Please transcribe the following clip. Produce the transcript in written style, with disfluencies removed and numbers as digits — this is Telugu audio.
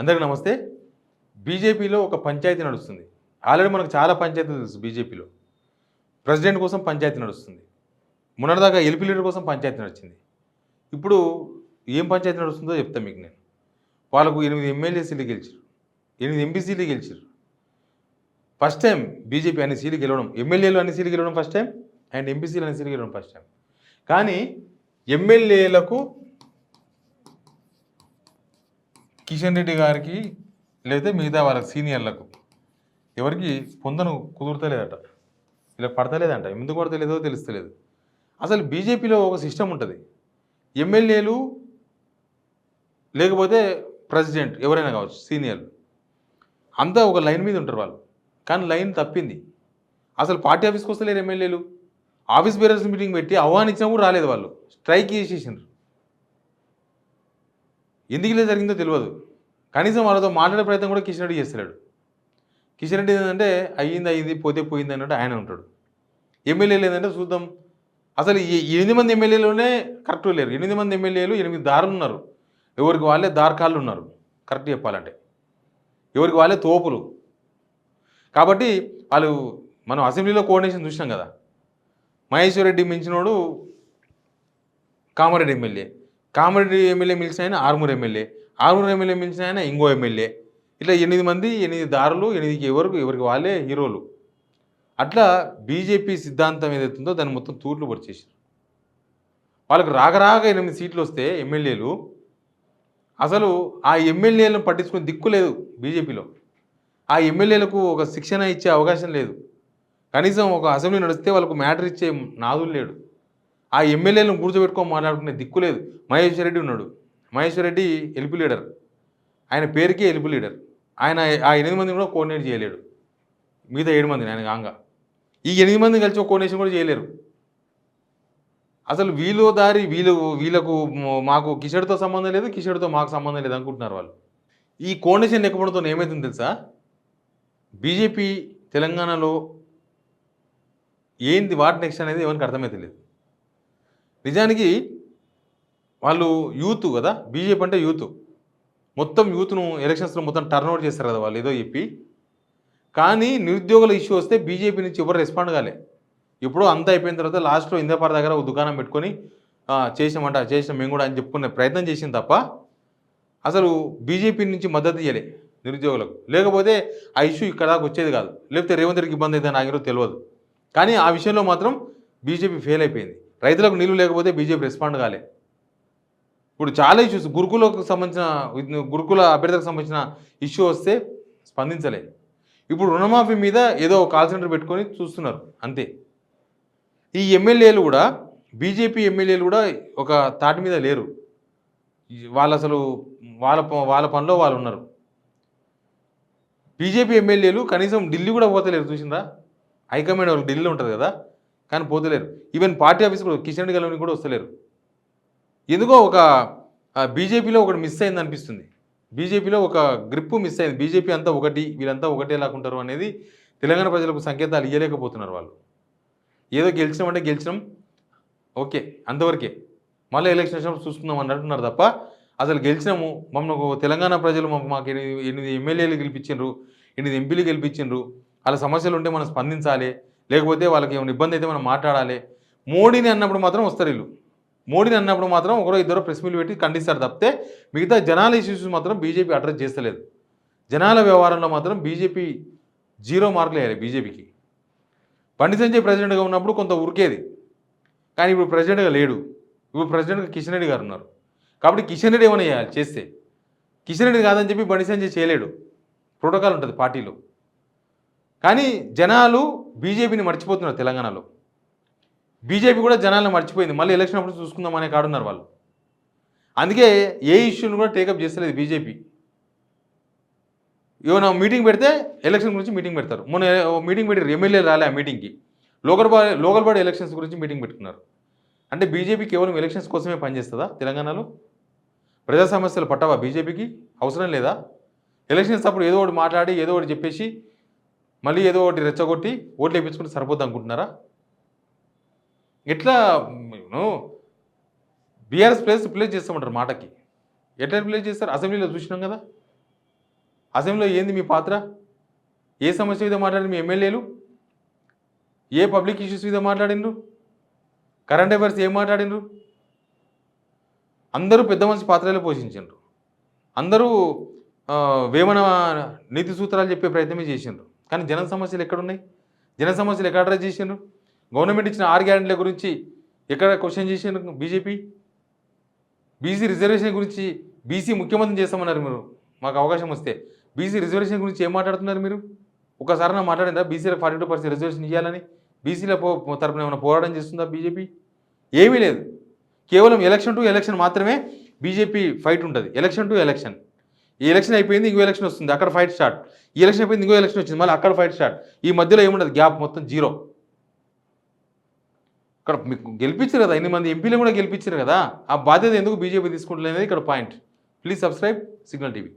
అందరికీ నమస్తే. బీజేపీలో ఒక పంచాయతీ నడుస్తుంది. ఆల్రెడీ మనకు చాలా పంచాయతీలు తెలుసు బీజేపీలో. ప్రెసిడెంట్ కోసం పంచాయతీ నడుస్తుంది. మొన్నటిదాకా ఎల్పీ లీడర్ కోసం పంచాయతీ నడిచింది. ఇప్పుడు ఏం పంచాయతీ నడుస్తుందో చెప్తా మీకు నేను. వాళ్ళకు 8 ఎమ్మెల్యే సీట్లు గెలిచారు. 8 ఎంపీ సీట్లు గెలిచారు. ఫస్ట్ టైం బీజేపీ అన్ని సీట్లు గెలవడం, ఎమ్మెల్యేలు అన్ని సీట్లు గెలవడం ఫస్ట్ టైం, అండ్ ఎంపీ సీట్లు అన్ని సీట్లు గెలవడం ఫస్ట్ టైం. కానీ ఎమ్మెల్యేలకు కిషన్ రెడ్డి గారికి లేదా మిగతా వాళ్ళకి సీనియర్లకు ఎవరికి పొందను కుదురుతలేదట, ఇలా పడతలేదంట. ఎందుకు పడతలేదో తెలుస్తలేదు. అసలు బీజేపీలో ఒక సిస్టమ్ ఉంటుంది. ఎమ్మెల్యేలు లేకపోతే ప్రెసిడెంట్ ఎవరైనా కావచ్చు, సీనియర్లు అంతా ఒక లైన్ మీద ఉంటారు వాళ్ళు. కానీ లైన్ తప్పింది. అసలు పార్టీ ఆఫీస్కి వస్తలేరు ఎమ్మెల్యేలు. ఆఫీస్ బేరర్స్ మీటింగ్ పెట్టి ఆహ్వానించినా కూడా రాలేదు. వాళ్ళు స్ట్రైక్ చేసేసిండ్రు. ఎందుకు ఇలా జరిగిందో తెలియదు. కనీసం వాళ్ళతో మాట్లాడే ప్రయత్నం కూడా కిషన్ రెడ్డి చేస్తున్నాడు. కిషన్ రెడ్డి ఏంటంటే అయ్యింది పోతే పోయింది అన్నట్టు ఆయన ఉంటాడు. ఎమ్మెల్యేలు ఏంటంటే చూద్దాం. అసలు ఈ 8 మంది ఎమ్మెల్యేలోనే కరెక్ట్ లేరు. 8 మంది ఎమ్మెల్యేలు 8 దారులు ఉన్నారు. ఎవరికి వాళ్ళే దార్కాళ్ళు ఉన్నారు. కరెక్ట్ చెప్పాలంటే ఎవరికి వాళ్ళే తోపులు. కాబట్టి వాళ్ళు మనం అసెంబ్లీలో కోఆర్డినేషన్ చూసినాం కదా. మహేశ్వర్ రెడ్డి మించినోడు కామారెడ్డి ఎమ్మెల్యే, కామారెడ్డి ఎమ్మెల్యే మించిన ఆయన ఆర్మూర్ ఎమ్మెల్యే, ఆర్మూర్ ఎమ్మెల్యే మించిన ఆయన ఇంకో ఎమ్మెల్యే. ఇట్లా 8 మంది 8 దారులు, 8కి ఎవరికి వాళ్ళే హీరోలు. అట్లా బీజేపీ సిద్ధాంతం ఏదైతుందో దాన్ని మొత్తం తూట్లు పొడిచేసారు. వాళ్ళకు రాగరాగా 8 సీట్లు వస్తే ఎమ్మెల్యేలు, అసలు ఆ ఎమ్మెల్యేలను పట్టించుకునే దిక్కు లేదు బీజేపీలో. ఆ ఎమ్మెల్యేలకు ఒక శిక్షణ ఇచ్చే అవకాశం లేదు. కనీసం ఒక అసెంబ్లీ నడిస్తే వాళ్ళకు మ్యాటర్ ఇచ్చే నాదులు లేడు. ఆ ఎమ్మెల్యేలను కూర్చోబెట్టుకొని మాట్లాడుకునే దిక్కు లేదు. మహేశ్వర్ రెడ్డి ఉన్నాడు. Maheshwar Reddy LP leader. ఆయన పేరుకే ఎల్పీ లీడర్. ఆయన ఆ 8 మందిని కూడా కోఆర్డినేట్ చేయలేడు. మిగతా 7 మందిని ఆయన కాంగా ఈ 8 మంది కలిసి ఒక కోఆర్డినేషన్ కూడా చేయలేరు. అసలు వీళ్ళకు మాకు కిషోర్తో సంబంధం లేదు, కిషోర్తో మాకు సంబంధం లేదు అనుకుంటున్నారు వాళ్ళు. ఈ కోఆర్డినేషన్ లేకపోవడంతో ఏమవుతుందో తెలుసా? బీజేపీ తెలంగాణలో ఏంది వాట్ నెక్స్ట్ అనేది ఎవరికి అర్థమైతే లేదు. నిజానికి వాళ్ళు యూత్ కదా, బీజేపీ అంటే యూత్. మొత్తం యూత్ను ఎలక్షన్స్లో మొత్తం టర్న్ఓవర్ చేస్తారు కదా వాళ్ళు ఏదో చెప్పి. కానీ నిరుద్యోగుల ఇష్యూ వస్తే బీజేపీ నుంచి ఎవరు రెస్పాండ్ కాలే. ఎప్పుడో అంతా అయిపోయిన తర్వాత లాస్ట్లో ఇందాపార దగ్గర ఒక దుకాణం పెట్టుకొని చేసిన మేము కూడా అని చెప్పుకునే ప్రయత్నం చేసింది తప్ప అసలు బీజేపీ నుంచి మద్దతు ఇవ్వలే నిరుద్యోగులకు. లేకపోతే ఆ ఇష్యూ ఇక్కడ దాకా వచ్చేది కాదు. లేకపోతే రేవంత్ రెడ్డికి ఇబ్బంది అయితే నాకెవరో తెలియదు. కానీ ఆ విషయంలో మాత్రం బీజేపీ ఫెయిల్ అయిపోయింది. రైతులకు నీళ్లు లేకపోతే బీజేపీ రెస్పాండ్ కాలే. ఇప్పుడు చాలా ఇష్యూస్ గురుకుల అభ్యర్థులకు సంబంధించిన ఇష్యూ వస్తే స్పందించలే. ఇప్పుడు రుణమాఫీ మీద ఏదో కాల్ సెంటర్ పెట్టుకొని చూస్తున్నారు అంతే. ఈ ఎమ్మెల్యేలు కూడా, బీజేపీ ఎమ్మెల్యేలు కూడా ఒక తాటి మీద లేరు. వాళ్ళు అసలు వాళ్ళ పనిలో వాళ్ళు ఉన్నారు. బీజేపీ ఎమ్మెల్యేలు కనీసం ఢిల్లీ కూడా పోతలేరు. చూసిందా? హైకమాండ్ వాళ్ళకి ఢిల్లీలో ఉంటుంది కదా, కానీ పోతలేరు. ఈవెన్ పార్టీ ఆఫీస్ కూడా కిషన్ రెడ్డి గారిని కూడా వస్తలేరు. ఎందుకో ఒక బీజేపీలో ఒకటి మిస్ అయింది అనిపిస్తుంది. బీజేపీలో ఒక గ్రిప్పు మిస్ అయింది. బీజేపీ అంతా ఒకటి, వీళ్ళంతా ఒకటే లాకుంటారు అనేది తెలంగాణ ప్రజలకు సంకేతాలు ఇవ్వలేకపోతున్నారు వాళ్ళు. ఏదో గెలిచినామంటే గెలిచినాం, ఓకే అంతవరకే, మళ్ళీ ఎలక్షన్ వచ్చినప్పుడు చూసుకుందాం అన్నట్టున్నారు తప్ప అసలు గెలిచినాము, మమ్మల్ని తెలంగాణ ప్రజలు మాకు 8 ఎమ్మెల్యేలు గెలిపించిండ్రు, 8 ఎంపీలు గెలిపించిండ్రు, వాళ్ళ సమస్యలు ఉంటే మనం స్పందించాలి, లేకపోతే వాళ్ళకి ఏమైనా ఇబ్బంది అయితే మనం మాట్లాడాలి. మోడీని అన్నప్పుడు మాత్రం వస్తారు వీళ్ళు. మోడీని అన్నప్పుడు మాత్రం ఒకరో ఇద్దరు ప్రెస్ మీట్లు పెట్టి ఖండిస్తారు తప్పితే మిగతా జనాల ఇష్యూస్ మాత్రం బీజేపీ అడ్రస్ చేస్తలేదు. జనాల వ్యవహారంలో మాత్రం బీజేపీ 0 మార్కులు వేయాలి బీజేపీకి. బండి సంజయ్ ప్రెసిడెంట్గా ఉన్నప్పుడు కొంత ఉరికేది, కానీ ఇప్పుడు ప్రెసిడెంట్గా లేడు. ఇప్పుడు ప్రెసిడెంట్గా కిషన్ రెడ్డి గారు ఉన్నారు. కాబట్టి కిషన్ రెడ్డి ఏమైనా చేయాలి. చేస్తే కిషన్ రెడ్డి కాదని చెప్పి బండి సంజయ్ చేయలేడు. ప్రోటోకాల్ ఉంటుంది పార్టీలో. కానీ జనాలు బీజేపీని మర్చిపోతున్నారు. తెలంగాణలో బీజేపీ కూడా జనాలను మర్చిపోయింది. మళ్ళీ ఎలక్షన్ అప్పుడు చూసుకుందాం అనే కాడున్నారు వాళ్ళు. అందుకే ఏ ఇష్యూని కూడా టేకప్ చేస్తలేదు బీజేపీ. ఏమైనా మీటింగ్ పెడితే ఎలక్షన్ గురించి మీటింగ్ పెడతారు. మొన్న మీటింగ్ పెట్టి ఎమ్మెల్యే రాలే ఆ మీటింగ్కి. లోకల్ బాడీ ఎలక్షన్స్ గురించి మీటింగ్ పెట్టుకున్నారు. అంటే బీజేపీ కేవలం ఎలక్షన్స్ కోసమే పనిచేస్తుందా? తెలంగాణలో ప్రజా సమస్యలు పట్టవా బీజేపీకి? అవసరం లేదా? ఎలక్షన్స్ అప్పుడు ఏదో ఒకటి మాట్లాడి ఏదో ఒకటి చెప్పేసి మళ్ళీ ఏదో ఒకటి రెచ్చగొట్టి ఓట్లు వేయించుకుంటే సరిపోద్ది అనుకుంటున్నారా? ఎట్లా బీఆర్ఎస్ ప్లేస్ చేస్తామంటారు మాటకి. ఎట్లా ప్లేస్ చేస్తారు? అసెంబ్లీలో చూసినాం కదా. అసెంబ్లీలో ఏంది మీ పాత్ర? ఏ సమస్య మీద మాట్లాడిన మీ ఎమ్మెల్యేలు? ఏ పబ్లిక్ ఇష్యూస్ మీద మాట్లాడిండ్రు? కరెంట్ అఫైర్స్ ఏం మాట్లాడిండ్రు? అందరూ పెద్ద మనిషి పాత్రలే పోషించిండ్రు. అందరూ వేమన నీతి సూత్రాలు చెప్పే ప్రయత్నమే చేసిండ్రు. కానీ జన సమస్యలు ఎక్కడున్నాయి? జన సమస్యలు ఎక్కడ అడ్రస్ చేసిండ్రు? గవర్నమెంట్ ఇచ్చిన 6 గ్యారెంటీల గురించి ఎక్కడ క్వశ్చన్ చేసిండ్రు బీజేపీ? బీసీ రిజర్వేషన్ గురించి బీసీ ముఖ్యమంత్రిని చేస్తామన్నారు మీరు మాకు అవకాశం వస్తే. బీసీ రిజర్వేషన్ గురించి ఏం మాట్లాడుతున్నారు మీరు? ఒకసారి నా మాట్లాడిందా బీసీలకు 42% రిజర్వేషన్ ఇవ్వాలని? బీసీల తరపున ఏమైనా పోరాటం చేస్తుందా బీజేపీ? ఏమీ లేదు. కేవలం ఎలక్షన్ టు ఎలక్షన్ మాత్రమే బీజేపీ ఫైట్ ఉంటుంది. Election to election. ఈ ఎలక్షన్ అయిపోయింది, ఇంకో ఎలక్షన్ వస్తుంది, అక్కడ ఫైట్ స్టార్ట్. ఈ ఎలక్షన్ అయిపోయింది, ఇంకో ఎలక్షన్ వచ్చింది, మళ్ళీ అక్కడ ఫైట్ స్టార్ట్. ఈ మధ్యలో ఏముండదు, గ్యాప్ మొత్తం జీరో. ఇక్కడ మీకు గెలిపించారు కదా, ఇన్ని మంది ఎంపీలు కూడా గెలిపించారు కదా, ఆ బాధ్యత ఎందుకు బీజేపీ తీసుకుంటలేదు ఇక్కడ point. Please subscribe signal TV.